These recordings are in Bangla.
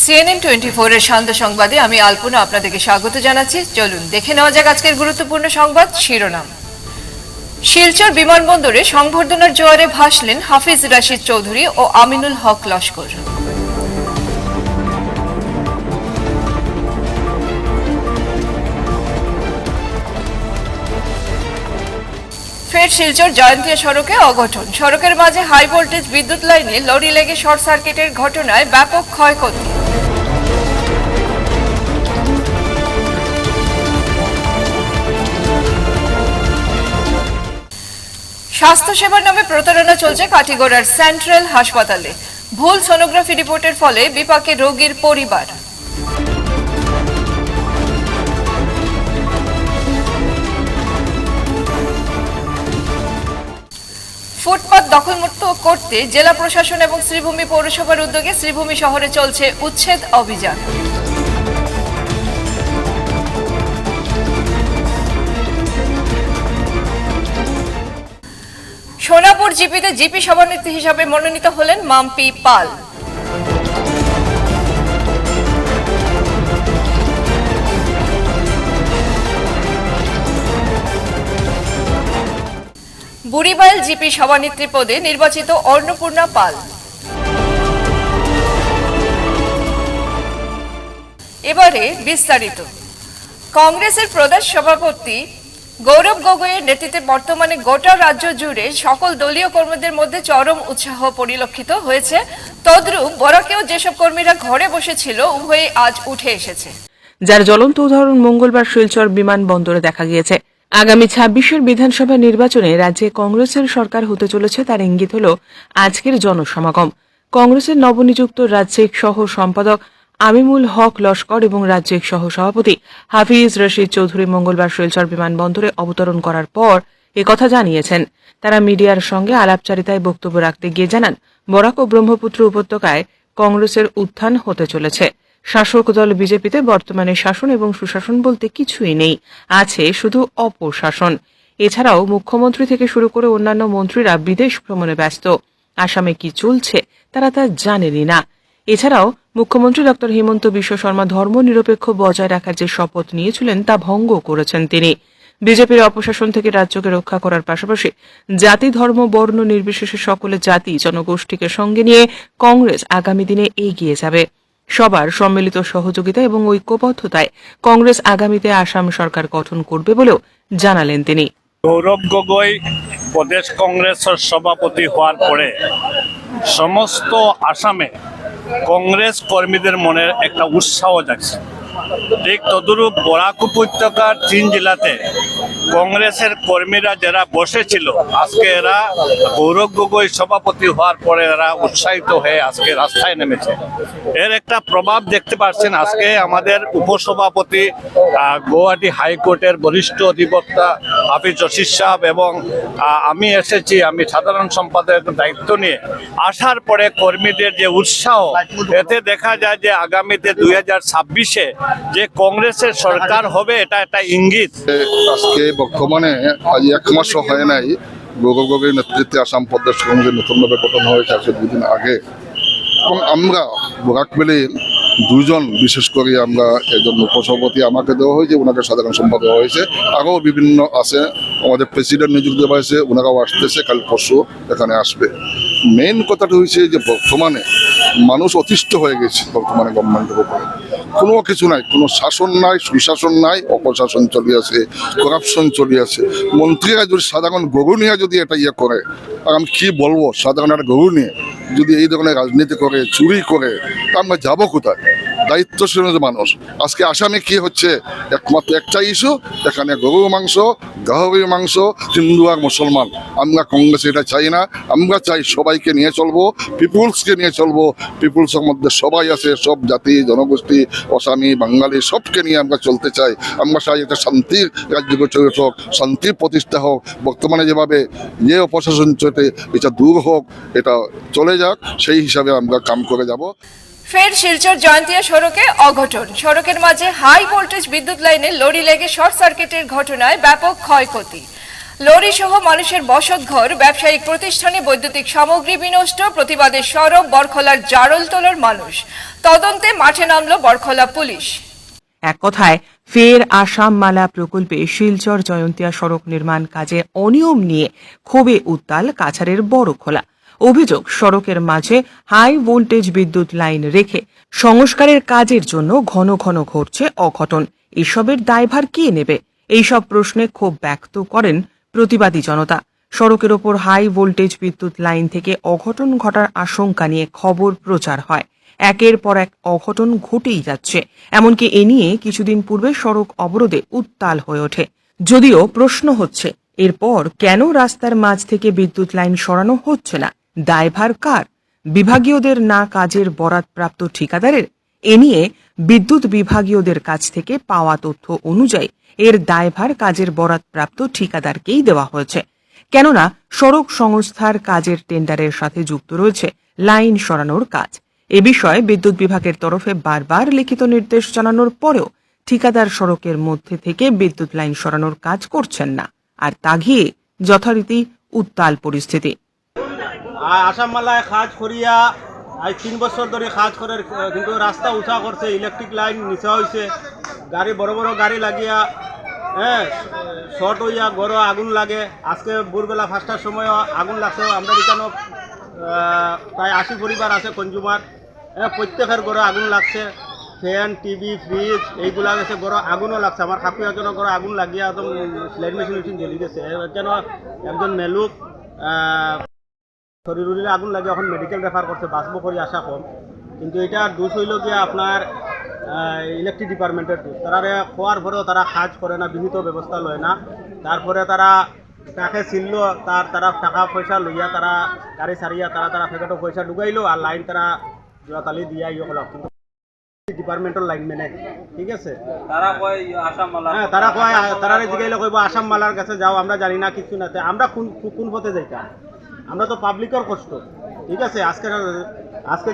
CNN 24 এর শান্ত সংবাদে আমি আলপনা আপনাদেরকে স্বাগত জানাচ্ছি। চলুন দেখে নেওয়া যাক আজকের গুরুত্বপূর্ণ সংবাদ শিরোনাম। শিলচর বিমানবন্দরে সংবর্ধনার জোয়ারে ভাসলেন হাফিজ রাশিদ চৌধুরী ও আমিনুল হক লস্কর। ফের শিলচর জয়ন্তিয়া সড়কে অঘটন। সড়কের মাঝে হাই ভোল্টেজ বিদ্যুৎ লাইনে লরি লেগে শর্ট সার্কিটের ঘটনায় ব্যাপক ক্ষয়ক্ষতি। স্বাস্থ্যসেবার নামে প্রতারণা চলছে কাটিগড়ার সেন্ট্রাল হাসপাতালে। ভুল সোনোগ্রাফি রিপোর্টের ফলে বিপাকে রোগীর পরিবার। ফুটপাত দখলমুক্ত করতে জেলা প্রশাসন এবং শ্রীভূমি পৌরসভার উদ্যোগে শ্রীভূমি শহরে চলছে উচ্ছেদ অভিযান। সোনাপুর জিপিতে জিপি সভানেত্রী হিসাবে মনোনীত হলেন মাম্পি পাল। বুড়িবাইল জিপি সভানেত্রী পদে নির্বাচিত অন্নপূর্ণা পাল। এবারে বিস্তারিত। কংগ্রেসের প্রদেশ সভাপতি গৌরব গগৈয়ের নেতৃত্বে বর্তমানে গোটা রাজ্য জুড়ে সকল দলীয় কর্মীদের মধ্যে চরম উৎসাহ পরিলক্ষিত হয়েছে। তদ্রূপ বরাকেও যেসব কর্মীরা ঘরে বসেছিল উভয়ে আজ উঠে এসেছে, যার জ্বলন্ত উদাহরণ মঙ্গলবার শিলচর বিমানবন্দরে দেখা গিয়েছে। আগামী ২৬-এর বিধানসভা নির্বাচনে রাজ্যে কংগ্রেসের সরকার হতে চলেছে তার ইঙ্গিত হল আজকের জনসমাগম। কংগ্রেসের নবনিযুক্ত রাজ্যিক সহ সম্পাদক আমিনুল হক লস্কর এবং রাজ্যিক সহ সভাপতি হাফিজ রাশিদ চৌধুরী মঙ্গলবার শিলচর বিমানবন্দরে অবতরণ করার পর একথা জানিয়েছেন। তারা মিডিয়ার সঙ্গে আলাপচারিতায় বক্তব্য রাখতে গিয়ে জানান, বরাক ও ব্রহ্মপুত্র উপত্যকায় কংগ্রেসের উত্থান হতে চলেছে। শাসক দল বিজেপিতে বর্তমানে শাসন এবং সুশাসন বলতে কিছুই নেই, আছে শুধু অপশাসন। এছাড়াও মুখ্যমন্ত্রী থেকে শুরু করে অন্যান্য মন্ত্রীরা বিদেশ ভ্রমণে ব্যস্ত। আসামে কি চলছে তারা তা জানেনই না। এছাড়াও মুখ্যমন্ত্রী ডক্টর হিমন্ত বিশ্ব শর্মা ধর্মনিরপেক্ষ বজায় রাখার যে শপথ নিয়েছিলেন তা ভঙ্গ করেছেন তিনি। বিজেপির অপশাসন থেকে রাজ্যকে রক্ষা করার পাশাপাশি জাতি ধর্ম বর্ণ নির্বিশেষে সকলে জাতি জনগোষ্ঠীকে সঙ্গে নিয়ে কংগ্রেস আগামী দিনে এগিয়ে যাবে। সবার সম্মিলিত সহযোগিতা এবং ঐক্যবদ্ধতায় কংগ্রেস আগামীতে আসাম সরকার গঠন করবে বলেও জানালেন তিনি। গৌরব গগৈ প্রদেশ কংগ্রেসের সভাপতি হওয়ার পরে সমস্ত আসামে কংগ্রেস কর্মীদের মনে একটা উৎসাহ জাগছে। ঠিক তদুরূপ বরাক উপত্যকার ৩ জেলাতে কংগ্রেসের কর্মীরা যারা বসেছিল আজকে এরা গৌরব গগৈ সভাপতি হওয়ার পরে এরা উৎসাহিত হয়ে আজকে রাস্তায় নেমেছে। এর একটা প্রভাব দেখতে পাচ্ছেন। আজকে আমাদের উপসভাপতি গুয়াহাটি হাইকোর্টের বরিষ্ঠ অধিবক্তা হাফিজ রশিদ সাহেব এবং আমি এসেছি, আমি সাধারণ সম্পাদকের দায়িত্ব নিয়ে আসার পরে কর্মীদের যে উৎসাহ, এতে দেখা যায় যে আগামীতে ২০২৬-এ যে কংগ্রেসের সরকার হবে এটা একটা ইঙ্গিত। আজকে বর্তমানে আজ ১ মাসও হয় নাই গৌরব গগৈর নেতৃত্বে আসাম প্রদেশ কংগ্রেস নতুনভাবে গঠন হয়েছে আজকে ২ দিন আগে। এবং আমরা বরাক ভ্যালির ২জন, বিশেষ করে আমরা একজন উপসভাপতি আমাকে দেওয়া হয়েছে, ওনাকে সাধারণ সম্পাদক হয়েছে, আরও বিভিন্ন আছে, আমাদের প্রেসিডেন্ট নিযুক্ত দেওয়া হয়েছে, ওনারাও আসতেছে, কাল পরশু এখানে আসবে। মেইন কথাটা হয়েছে যে বর্তমানে মানুষ অতিষ্ঠ হয়ে গেছে বর্তমানে গভর্নমেন্টের উপরে। কোনো কিছু নাই, কোনো শাসন নাই, সুশাসন নাই, অপশাসন চলে আছে, করাপশন চলে আছে। মন্ত্রীরা যদি সাধারণ গরু নিয়ে যদি এটা করে, আর আমি কী বলবো, সাধারণ একটা গরু নিয়ে যদি এই ধরনের রাজনীতি করে, চুরি করে, তা আমরা যাবো কোথায়? দায়িত্বশীল মানুষ। আজকে আসামে কি হচ্ছে, একমাত্র একটা ইস্যু, এখানে গরুর মাংস, গাহরির মাংস, হিন্দু আর মুসলমান। আমরা কংগ্রেস এটা চাই না। আমরা চাই সবাইকে নিয়ে চলবো, পিপুলসকে নিয়ে চলবো। পিপুলসের মধ্যে সবাই আছে, সব জাতি জনগোষ্ঠী, আসামি বাঙালি সবকে নিয়ে আমরা চলতে চাই। আমরা চাই একটা শান্তির রাজ্য গঠিত হোক, শান্তির প্রতিষ্ঠা হোক। বর্তমানে যেভাবে যে অপশাসন চলছে এটা দূর হোক, এটা চলে যাক, সেই হিসাবে আমরা কাম করে যাব। ফের শিলচর জয়ন্তিয়া সড়কে অঘটন। সড়কের মাঝে হাই ভোল্টেজ বিদ্যুৎ লাইনে লরি লেগে শর্ট সার্কিটের ঘটনায় ব্যাপক ক্ষয়ক্ষতি। লরি সহ মানুষের বসতঘর, ব্যবসায়িক প্রতিষ্ঠানে বৈদ্যুতিক সামগ্রী বিনষ্ট। প্রতিবাদে সরব বরখলার জারলতলার মানুষ। তদন্তে মাঠে নামল বরখলা পুলিশ। এক কথায় ফের আসাম মালা প্রকল্পে শিলচর জয়ন্তিয়া সড়ক নির্মাণ কাজে অনিয়ম নিয়ে ক্ষোভে উত্তাল কাছাড়ের বড়খোলা। অভিযোগ, সড়কের মাঝে হাই ভোল্টেজ বিদ্যুৎ লাইন রেখে সংস্কারের কাজের জন্য ঘন ঘন ঘটছে অঘটন। এসবের দায়ভার কে নেবে? এইসব প্রশ্নে ক্ষোভ ব্যক্ত করেন প্রতিবাদী জনতা। সড়কের ওপর হাই ভোল্টেজ বিদ্যুৎ লাইন থেকে অঘটন ঘটার আশঙ্কা নিয়ে খবর প্রচার হয়। একের পর এক অঘটন ঘটেই যাচ্ছে। এমনকি এ নিয়ে কিছুদিন পূর্বে সড়ক অবরোধে উত্তাল হয়ে ওঠে। যদিও প্রশ্ন হচ্ছে, এরপর কেন রাস্তার মাঝ থেকে বিদ্যুৎ লাইন সরানো হচ্ছে না? দায়ভার কার? বিভাগীয়দের না কাজের বরাতপ্রাপ্ত ঠিকাদারের? এ নিয়ে বিদ্যুৎ বিভাগীয়দের কাছ থেকে পাওয়া তথ্য অনুযায়ী এর দায়ভার কাজের বরাতপ্রাপ্ত ঠিকাদারকেই দেওয়া হয়েছে। কেননা সড়ক সংস্থার কাজের টেন্ডারের সাথে যুক্ত রয়েছে লাইন সরানোর কাজ। এ বিষয়ে বিদ্যুৎ বিভাগের তরফে বারবার লিখিত নির্দেশ জানানোর পরেও ঠিকাদার সড়কের মধ্যে থেকে বিদ্যুৎ লাইন সরানোর কাজ করছেন না। আর তা ঘিরে যথারীতি উত্তাল পরিস্থিতি। আসাম মালায় কাজ করিয়া আজ 3 বছর ধরে কাজ করে, কিন্তু রাস্তা উঁচা করছে, ইলেকট্রিক লাইন নিচা হয়েছে, গাড়ি বড় বড় গাড়ি লাগিয়া শর্ট হইয়া গড় আগুন লাগে। আজকে ভোরবেলা 5টার সময় আগুন লাগছে। আমরা এখানেও প্রায় 80 পরিবার আছে কনজিউমার, প্রত্যেকের গড়ে আগুন লাগছে। ফ্যান, টিভি, ফ্রিজ এইগুলা গেছে, গড় আগুনও লাগছে। আমার কাকু একজনের গড়ে আগুন লাগিয়া একদম স্লাইড মেশিন জ্বলি গেছে। কেন একজন মেলুক শরীর উড়িলে আগুন লাগে, এখন মেডিকেল রেফার করছে, বাঁচবো করে আশা কম। কিন্তু এটা দোষ হইল গিয়া আপনার ইলেকট্রিক ডিপার্টমেন্টের দোষ। তারা খোয়ার পরেও তারা কাজ করে না, বিহিত ব্যবস্থা লয় না। তারপরে তারা তাকে ছিলল, তারা টাকা পয়সা লইয়া তারা গাড়ি সারিয়া তারা ফেকেটও পয়সা ঢুকাইলো, আর লাইন তারা জোড়াতালি দিয়া ইয়ে হলো। কিন্তু ডিপার্টমেন্টের লাইন মেনে, ঠিক আছে, তারা কয় আসাম মালা, হ্যাঁ তারা কয়, তারা জিগাইলে কইব আসাম মালার কাছে যাও, আমরা জানি না কিছু না। আমরা কোন পথে যাইতাম? আমরা তো পাবলিকের কষ্ট, ঠিক আছে। আজকে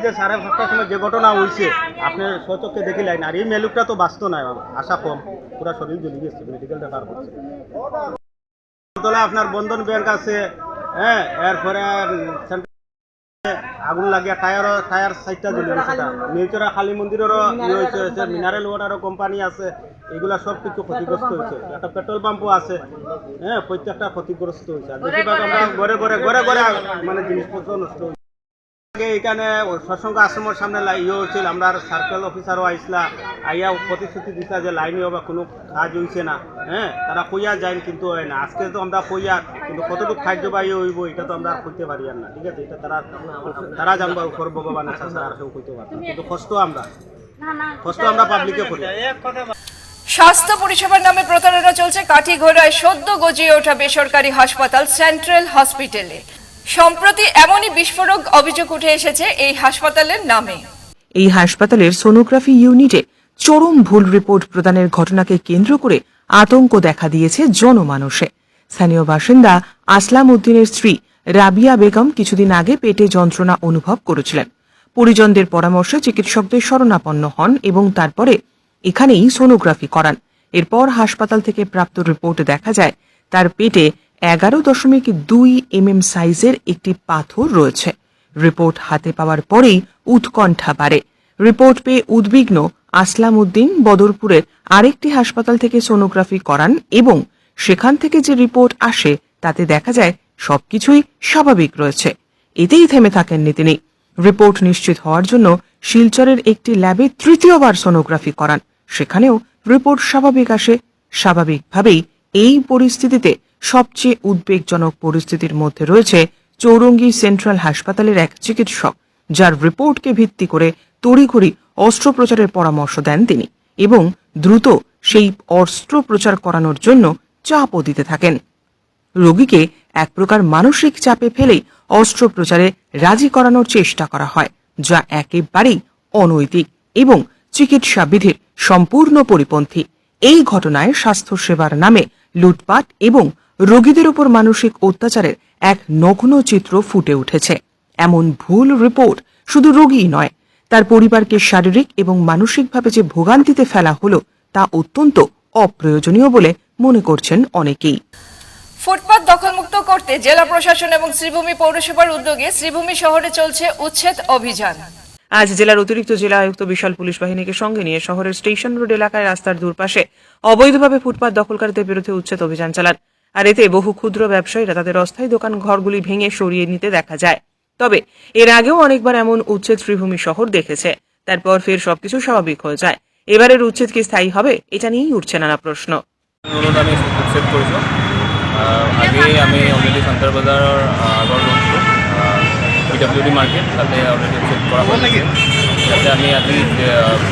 যে 5:30টার সময় যে ঘটনা হয়েছে, আপনি স্বচক্ষে দেখিলেন। আর এই মেলুকটা তো বাঁচত নাই, আশা কম, পুরা শরীর জ্বলি গেছে, মেডিকেল রেফার করছে। আপনার বন্ধন ব্যাংক আছে, হ্যাঁ, এরপরে আগুন লাগিয়া টায়ার সাইডটা জ্বলি গেছে। নিউচরা কালী মন্দিরেরও ইয়ে হয়েছে, মিনারেল ওয়াটারও কোম্পানি আছে, এগুলা সব কিছু ক্ষতিগ্রস্ত হয়েছে। একটা পেট্রোল পাম্পও আছে, হ্যাঁ, প্রত্যেকটা ক্ষতিগ্রস্ত হয়েছে। আর বেশিরভাগ আমরা ঘরে মানে জিনিসপত্র নষ্ট হয়েছে। এখানে সৎসঙ্গ আশ্রমের সামনে ইয়ে হয়েছিল, আমরা সার্কেল অফিসারও আইসলা, আইয়া প্রতিশ্রুতি দিতা যে লাইনে বা কোনো কাজ হয়েছে না, হ্যাঁ, তারা কইয়া যায় কিন্তু হয় না। আজকে তো আমরা কইয়া, কিন্তু কতটুকু খাদ্য বা ইয়ে হইব এটা তো আমরা কইতে পারি না, ঠিক আছে। এটা তারা জানবার উপর ভগবানের সাথে আর কেউ কইতে পারি না। কিন্তু কষ্ট আমরা পাবলিকে করি। স্বাস্থ্য পরিষেবার নামে প্রতারণা চলছে কাঠিগড়ায় সদ্য গজিয়ে ওঠা বেসরকারি হাসপাতাল সেন্ট্রাল হসপিটালে। সম্প্রতি এমনই বিস্ফোরক অভিযোগ উঠে এসেছে এই হাসপাতালের নামে। এই হাসপাতালের সোনোগ্রাফি ইউনিটে চরম ভুল রিপোর্ট প্রদানের ঘটনাকে কেন্দ্র করে আতঙ্ক দেখা দিয়েছে জনমানসে। স্থানীয় বাসিন্দা আসলাম উদ্দিনের স্ত্রী রাবিয়া বেগম কিছুদিন আগে পেটে যন্ত্রণা অনুভব করেছিলেন। পরিজনদের পরামর্শে চিকিৎসকদের শরণাপন্ন হন এবং তারপরে এখানেই সোনোগ্রাফি করান। এরপর হাসপাতাল থেকে প্রাপ্ত রিপোর্টে দেখা যায় তার পেটে 11.2 mm সাইজের একটি পাথর রয়েছে। রিপোর্ট হাতে পাওয়ার পরেই উৎকণ্ঠা বাড়ে। রিপোর্ট পেয়ে উদ্বিগ্ন আসলাম উদ্দিন বদরপুরের আরেকটি হাসপাতাল থেকে সোনোগ্রাফি করান এবং সেখান থেকে যে রিপোর্ট আসে তাতে দেখা যায় সবকিছুই স্বাভাবিক রয়েছে। এতেই থেমে থাকেননি তিনি। রিপোর্ট নিশ্চিত হওয়ার জন্য শিলচরের একটি ল্যাবে তৃতীয়বার সোনোগ্রাফি করান। সেখানেও রিপোর্ট স্বাভাবিক আসে। স্বাভাবিকভাবেই এই পরিস্থিতিতে সবচেয়ে উদ্বেগজনক পরিস্থিতির মধ্যে রয়েছে চৌরঙ্গী সেন্ট্রাল হাসপাতালের এক চিকিৎসক, যার রিপোর্টকে ভিত্তি করে তড়িঘড়ি অস্ত্রোপচারের পরামর্শ দেন তিনি এবং দ্রুত সেই অস্ত্রোপচার করানোর জন্য চাপও দিতে থাকেন। রোগীকে এক প্রকার মানসিক চাপে ফেলেই অস্ত্রোপচারে রাজি করানোর চেষ্টা করা হয়, যা একেবারেই অনৈতিক এবং চিকিৎসা বিধির সম্পূর্ণ পরিপন্থী। এই ঘটনায় স্বাস্থ্যসেবার নামে লুটপাট এবং রোগীদের উপর মানসিক অত্যাচারের এক নগ্ন চিত্র ফুটে উঠেছে। এমন ভুল রিপোর্ট শুধু রোগীই নয়, তার পরিবারকে শারীরিক এবং মানসিকভাবে যে ভোগান্তিতে ফেলা হলো তা অত্যন্ত অপ্রয়োজনীয় বলে মনে করছেন অনেকেই। ফুটপাত দখলমুক্ত করতে জেলা প্রশাসন এবং শ্রীভূমি পৌরসভার উদ্যোগে শ্রীভূমি শহরে চলছে উচ্ছেদ অভিযান। আজ জেলার অতিরিক্ত জেলা আয়ুক্ত বিশাল পুলিশ বাহিনীকে সঙ্গে নিয়ে শহরের স্টেশন রোড এলাকায় রাস্তার দুপাশে অবৈধভাবে ফুটপাত দখলকারীদের বিরুদ্ধে উচ্ছেদ অভিযান চালান। আর এতে বহু ক্ষুদ্র ব্যবসায়ীরা তাদের অস্থায়ী দোকান ঘরগুলি ভেঙে সরিয়ে নিতে দেখা যায়। তবে এর আগেও অনেকবার এমন উচ্ছেদ শ্রীভূমি শহর দেখেছে, তারপর ফের সবকিছু স্বাভাবিক হয়ে যায়। এবারের উচ্ছেদ কি স্থায়ী হবে, এটা নিয়েই উঠছে নানা প্ৰশ্ন। ৰোডত আমি উচ্ছেদ কৰিছোঁ। আগেই আমি অলৰেডি চেণ্টাৰ বজাৰৰ আগৰ ৰোডটো PWD মাৰ্কেট তাতে অলৰেডি উচ্ছেদ কৰা হৈছে। যাতে আমি আজি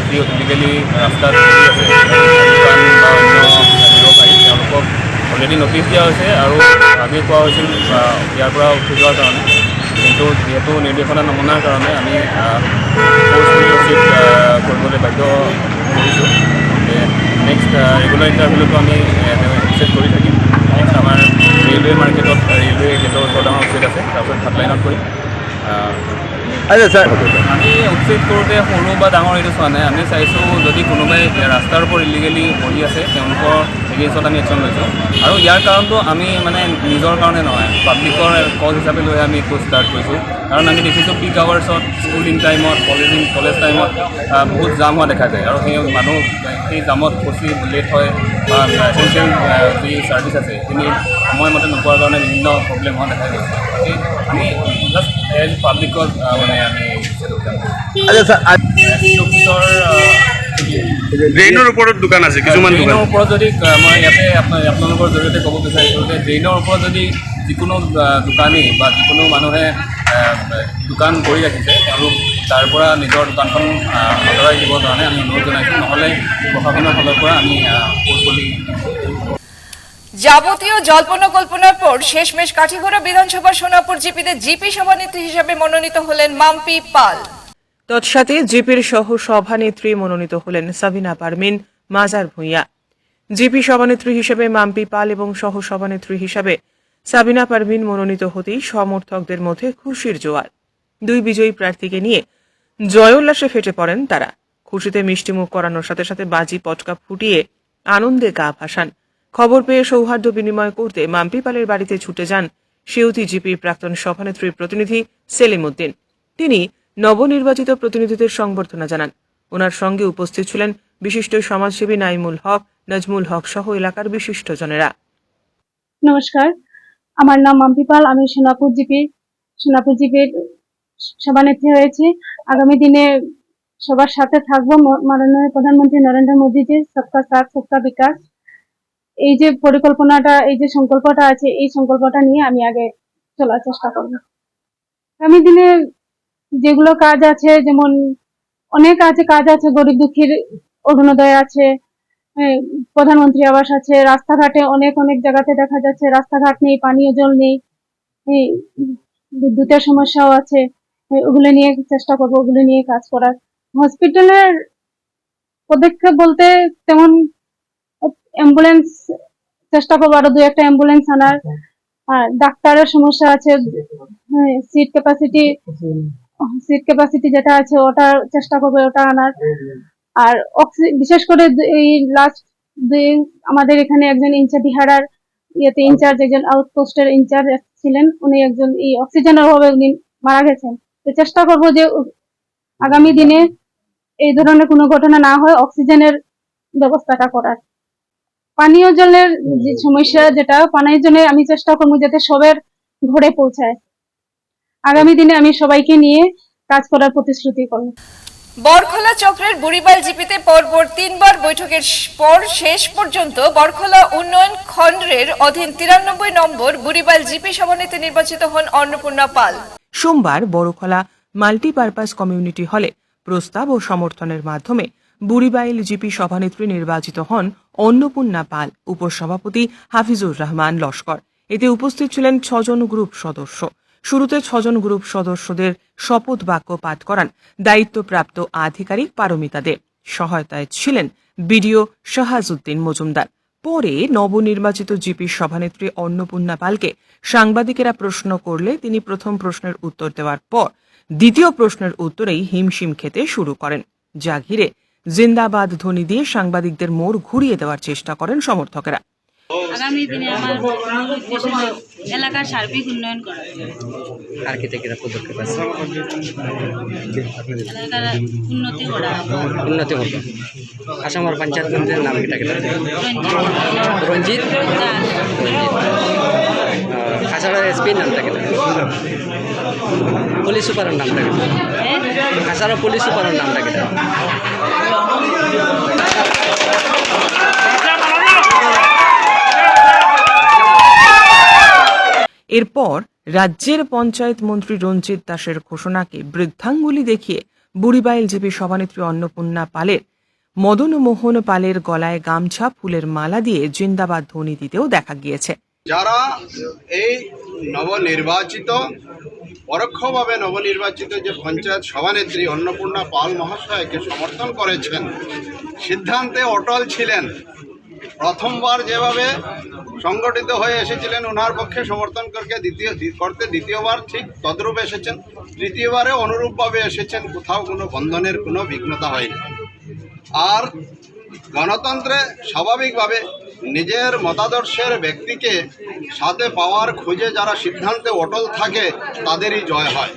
যি ইলিগেলি ৰাস্তাত আছে দোকান বা অন্য ব্যৱসায়ী তেওঁলোকক অলৰেডি নটিচ দিয়া হৈছে আৰু আগে কোৱা হৈছিল ইয়াৰ পৰা উঠি যোৱাৰ কাৰণে, কিন্তু যিহেতু নিৰ্দেশনা নমনাৰ কাৰণে আমি ফ'ৰ্চফুলি উচ্ছেদ কৰিবলৈ বাধ্য কৰিছোঁ। নেক্সট ৰেগুলাৰ ইণ্টাৰভিউটো আমি উচ্ছেদ কৰি থাকিম। নেক্সট আমাৰ ৰেলৱে মাৰ্কেটত ৰেলৱে গেটৰ ওচৰত আমাৰ উচ্ছেদ আছে, তাৰপিছত ঘাট লাইনত কৰিম। আমি উচ্ছেদ কৰোঁতে সৰু বা ডাঙৰ এইটো চোৱা নাই, আমি চাইছোঁ যদি কোনোবাই ৰাস্তাৰ ওপৰত ইলিগেলি বহি আছে তেওঁলোকৰ এগেইনষ্টত আমি একশ্যন লৈছোঁ। আৰু ইয়াৰ কাৰণটো আমি মানে নিজৰ কাৰণে নহয়, পাব্লিকৰ কজ হিচাপে লৈ আমি এইটো ষ্টাৰ্ট কৰিছোঁ। কাৰণ আমি দেখিছোঁ পিক আৱাৰ্ছত স্কুলিং টাইমত কলেজ টাইমত বহুত জাম হোৱা দেখা যায়, আৰু সেই মানুহ সেই জামত ফচি লেট হয় বা এচেঞ্চিয়েল যি ছাৰ্ভিচ আছে সেইখিনি সময়মতে নোপোৱাৰ কাৰণে বিভিন্ন প্ৰব্লেম হোৱা দেখা গৈছে। আমি জাষ্ট এজ পাব্লিকত মানে আমি ড্ৰেইনৰ ওপৰত দোকান আছে কিছুমান দোকান। ড্ৰেইনৰ ওপৰত যদি মই ইয়াতে আপোনালোকৰ জৰিয়তে ক'ব বিচাৰিছোঁ যে ড্ৰেইনৰ ওপৰত যদি যিকোনো দোকানী বা যিকোনো মানুহে দোকান কৰি ৰাখিছে তেওঁলোক তাৰ পৰা নিজৰ দোকানখন আঁতৰাই দিবৰ কাৰণে আমি অনুৰোধ জনাইছোঁ, নহ'লে প্ৰশাসনৰ ফালৰ পৰা আমি ফ'ৰ্চফুলি যাবতীয় জল্পনা কল্পনার পর শেষমেশ কাঠিগড়া বিধানসভা সোনাপুর জিপিতে জিপি সভানেত্রী হিসেবে মনোনীত হলেন মাম্পি পাল। তৎসাথে জিপির সহ সভানেত্রী মনোনীত হলেন সাবিনা পারমিন মাজার ভূঁইয়া। জিপি সভানেত্রী হিসেবে মাম্পি পাল এবং সহ সভানেত্রী হিসেবে সাবিনা পারমিন মনোনীত হতেই সমর্থকদের মধ্যে খুশির জোয়ার। দুই বিজয়ী প্রার্থীকে নিয়ে জয়োল্লাসে ফেটে পড়েন তারা। খুশিতে মিষ্টিমুখ করানোর সাথে সাথে বাজি পটকা ফুটিয়ে আনন্দে গা ভাসান। খবর পেয়ে সৌহার্দ্য বিনিময় করতে মাম্পি পালের বাড়িতে ছুটে যান সিউতি জিপির প্রাক্তন সভানেত্রীর প্রতিনিধি সেলিম উদ্দিন। তিনি নবনির্বাচিত প্রতিনিধিদের সংবর্ধনা জানান। ওনার সঙ্গে উপস্থিত ছিলেন বিশিষ্ট সমাজসেবী নাইমুল হক, নাজমুল হক সহ এলাকার বিশিষ্টজনেরা। নমস্কার, আমার নাম মাম্পি পাল। আমি সোনাপুর জিপির সভানেত্রী হয়েছি। আগামী দিনে সবার সাথে থাকবো। মাননীয় প্রধানমন্ত্রী নরেন্দ্র মোদীজির সবকা সাথ সবকা বিকাশ এই যে পরিকল্পনাটা, এই যে সংকল্পটা আছে, এই সংকল্পটা নিয়ে আমি আগে চলার চেষ্টা করব। আগামী দিনে যেগুলো কাজ আছে, যেমন অনেক কাজ আছে, গরিব দুঃখীর অরুণোদয় আছে, প্রধানমন্ত্রী আবাস আছে, রাস্তাঘাটে অনেক জায়গাতে দেখা যাচ্ছে রাস্তাঘাট নেই, পানীয় জল নেই, বিদ্যুতের সমস্যাও আছে। ওগুলো নিয়ে চেষ্টা করবো, ওগুলো নিয়ে কাজ করার। হসপিটালের পদক্ষেপ বলতে তেমন অ্যাম্বুলেন্স চেষ্টা করবো, আরো 2-1টা অ্যাম্বুলেন্স আনার। আর ডাক্তারের সমস্যা আছে, সিট ক্যাপাসিটি যেটা আছে ওটা চেষ্টা করবো, ওটা আনার। আর বিশেষ করে এই লাস্ট আমাদের এখানে একজন বিহারার ইনচার্জ, একজন আউটপোস্টের ইনচার্জ ছিলেন, উনি একজন এই অক্সিজেনের অভাবে উনি মারা গেছেন। তো চেষ্টা করবো যে আগামী দিনে এই ধরনের কোনো ঘটনা না হয়, অক্সিজেনের ব্যবস্থাটা করার। পানীয় জলের যে সমস্যা, যেটা পানীয় জলে আমি চেষ্টা করবো যাতে সবার ঘরে পৌঁছায়। আগামী দিনে আমি সবাইকে নিয়ে কাজ করার প্রতিশ্রুতি করব। বরখলা চক্রের বুড়িবাইল জিপিতে পরপর 3বার বৈঠকের পর শেষ পর্যন্ত বরখলা উন্নয়ন খণ্ডের অধীন 93 নম্বর বুড়িবাইল জিপি সভানেত্রী নির্বাচিত হন অন্নপূর্ণা পাল। সোমবার বড়খলা মাল্টিপারপাস কমিউনিটি হলে প্রস্তাব ও সমর্থনের মাধ্যমে বুড়িবাইল জিপি সভানেত্রী নির্বাচিত হন অন্নপূর্ণা পাল, উপসভাপতি হাফিজুর রহমান লস্কর। এতে উপস্থিত ছিলেন 6 জন গ্রুপ সদস্য। শুরুতে 6 জন গ্রুপ সদস্যদের শপথ বাক্য পাঠ করান দায়িত্বপ্রাপ্ত আধিকারিক পারমিতা দে। সহায়তায় ছিলেন বিডিও শাহাজউদ্দিন মজুমদার। পরে নবনির্বাচিত জিপি সভানেত্রী অন্নপূর্ণা পালকে সাংবাদিকেরা প্রশ্ন করলে তিনি প্রথম প্রশ্নের উত্তর দেওয়ার পর দ্বিতীয় প্রশ্নের উত্তরেই হিমশিম খেতে শুরু করেন, যা ঘিরে জিন্দাবাদ ধ্বনি দিয়ে সাংবাদিকদের মোড় ঘুরিয়ে দেওয়ার চেষ্টা করেন সমর্থকেরা। আগামী দিনে আমার মূল উদ্দেশ্য হলো এলাকার সার্বিক উন্নয়ন করা, আর কি থেকে পদক্ষেপ আছে এলাকার উন্নতি করা। উন্নতি হতো আসামের পঞ্চায়েত মন্ত্রীর নাম কিটা কিটা রঞ্জিত খাসাড়ার এসপির নামটা কিটা পুলিশ সুপারের নামটা কিটা খাসাড়া পুলিশ সুপারের নামটা কিটা এরপর রাজ্যের পঞ্চায়েত মন্ত্রী রঞ্জিত দাসের ঘোষণাকে বৃদ্ধাঙ্গুলি দেখিয়ে বুড়িবাইল জিপি সভানেত্রী অন্নপূর্ণা পালের মদন মোহন পালের গলায় গামছা ফুলের মালা দিয়ে জিন্দাবাদ ধ্বনি দিতেও দেখা গিয়েছে। যারা এই নবনির্বাচিত পরোক্ষভাবে নবনির্বাচিত যে পঞ্চায়েত সভানেত্রী অন্নপূর্ণা পাল মহাশয়কে সমর্থন করেছেন, সিদ্ধান্তে অটল ছিলেন, প্রথমবার যেভাবে সংগঠিত হয়ে এসেছিলেন ওনার পক্ষে সমর্থন করতে দ্বিতীয়বার ঠিক তদ্রূপ এসেছেন, তৃতীয়বারে অনুরূপভাবে এসেছেন, কোথাও কোনো বন্ধনের কোনো বিঘ্নতা হয়নি। আর গণতন্ত্রে স্বাভাবিকভাবে নিজের মতাদর্শের ব্যক্তিকে সাথে পাওয়ার খুঁজে যারা সিদ্ধান্তে অটল থাকে তাদেরই জয় হয়।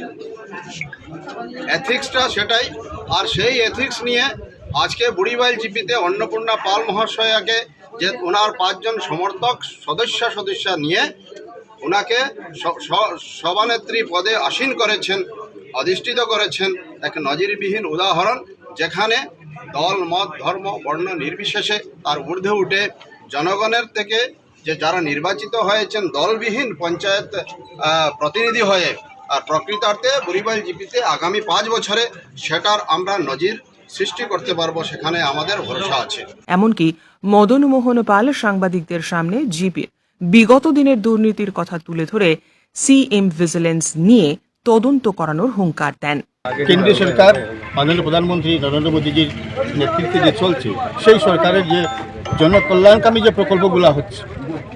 এথিক্সটা সেটাই। আর সেই এথিক্স নিয়ে আজকে বুড়িবাইল জিপিতে অন্নপূর্ণা পাল মহাশয়াকে যে ওনার 5 জন সমর্থক সদস্য নিয়ে ওনাকে সভানেত্রী পদে আসীন করেছেন, অধিষ্ঠিত করেছেন। এক নজিরবিহীন উদাহরণ, যেখানে দল মত ধর্ম বর্ণ নির্বিশেষে তার ঊর্ধ্বে উঠে জনগণের থেকে যে যারা নির্বাচিত হয়েছেন দলবিহীন পঞ্চায়েত প্রতিনিধি হয়ে, আর প্রকৃতার্থে বুড়িবাইল জিপিতে আগামী 5 বছরে সেটার আমরা নজির সৃষ্টি করতে পারবো, সেখানে আমাদের ভরসা আছে। এমনকি মদন মোহন পাল সাংবাদিকদের সামনে জিপির বিগত দিনের দুর্নীতির কথা তুলে ধরে সিএম ভিজিলেন্স নিয়ে তদন্ত করানোর হুঙ্কার দেন। কেন্দ্রীয় সরকার মাননীয় প্রধানমন্ত্রী নরেন্দ্র মোদীজির নেতৃত্বে যে চলছে, সেই সরকারের যে জনকল্যাণকামী যে প্রকল্পগুলো হচ্ছে,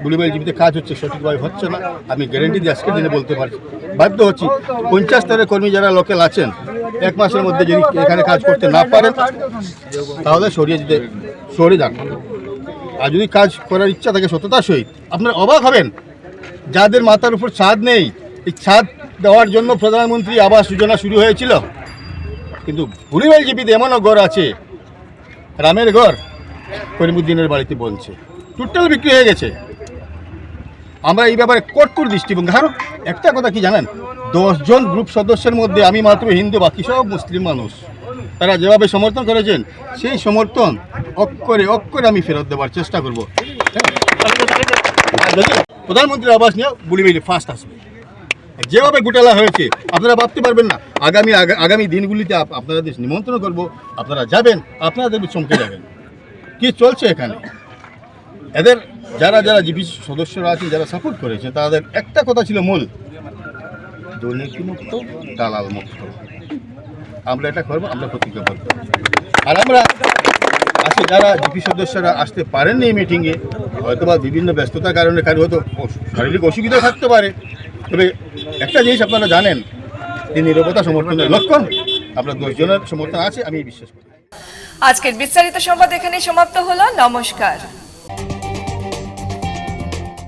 বুড়িবাইল জিপিতে কাজ হচ্ছে, সঠিকভাবে হচ্ছে না। আমি গ্যারেন্টি দিয়ে আজকের দিনে বলতে পারছি, বাধ্য হচ্ছি 50 স্তরের কর্মী যারা লোকাল আছেন, 1 মাসের মধ্যে যদি এখানে কাজ করতে না পারেন তাহলে সরে যান। আর যদি কাজ করার ইচ্ছা থাকে সততার সহিত, আপনারা অবাক হবেন যাদের মাথার উপর ছাদ নেই, এই ছাদ দেওয়ার জন্য প্রধানমন্ত্রী আবাস যোজনা শুরু হয়েছিল, কিন্তু বুড়িবাইল জিপিতে এমনও ঘর আছে, রামের ঘর করিমুদ্দিনের বাড়িতে বলছে, টোটাল বিক্রি হয়ে গেছে। আমরা এই ব্যাপারে কঠোর দৃষ্টিভঙ্গি। কারণ একটা কথা কি জানেন, 10 জন গ্রুপ সদস্যের মধ্যে আমি মাত্র হিন্দু, বাকি সব মুসলিম মানুষ। তারা যেভাবে সমর্থন করেছেন সেই সমর্থন অক্ষরে অক্ষরে আমি ফেরত দেওয়ার চেষ্টা করব। যদি প্রধানমন্ত্রী আবাস নিয়ে বুড়িবাইলে ফার্স্ট আসবে, যেভাবে ঘোটালা হয়েছে আপনারা ভাবতে পারবেন না। আগামী দিনগুলিতে আপনাদের নিমন্ত্রণ করব, আপনারা যাবেন, আপনারা দেখবেন চমকে যাবেন কি চলছে এখানে। এদের যারা জিপি সদস্যরা আছেন, যারা সাপোর্ট করেছে, তাদের একটা কথা ছিল মূল, দুর্নীতিমুক্ত, দালাল মুক্ত। আমরা এটা করবো, আমরা প্রতিজ্ঞাবদ্ধ। আর আমরা আজকে যারা জিপি সদস্যরা আসতে পারেননি এই মিটিংয়ে, হয়তো বা বিভিন্ন ব্যস্ততার কারণে কারো হয়তো শারীরিক অসুবিধা থাকতে পারে, তবে একটা জিনিস আপনারা জানেন, এই নীরবতা সমর্থনের লক্ষণ। আমরা 10 জনের সমর্থন আছে, আমি বিশ্বাস করি। আজকের বিস্তারিত সংবাদ এখানেই সমাপ্ত হলো। নমস্কার।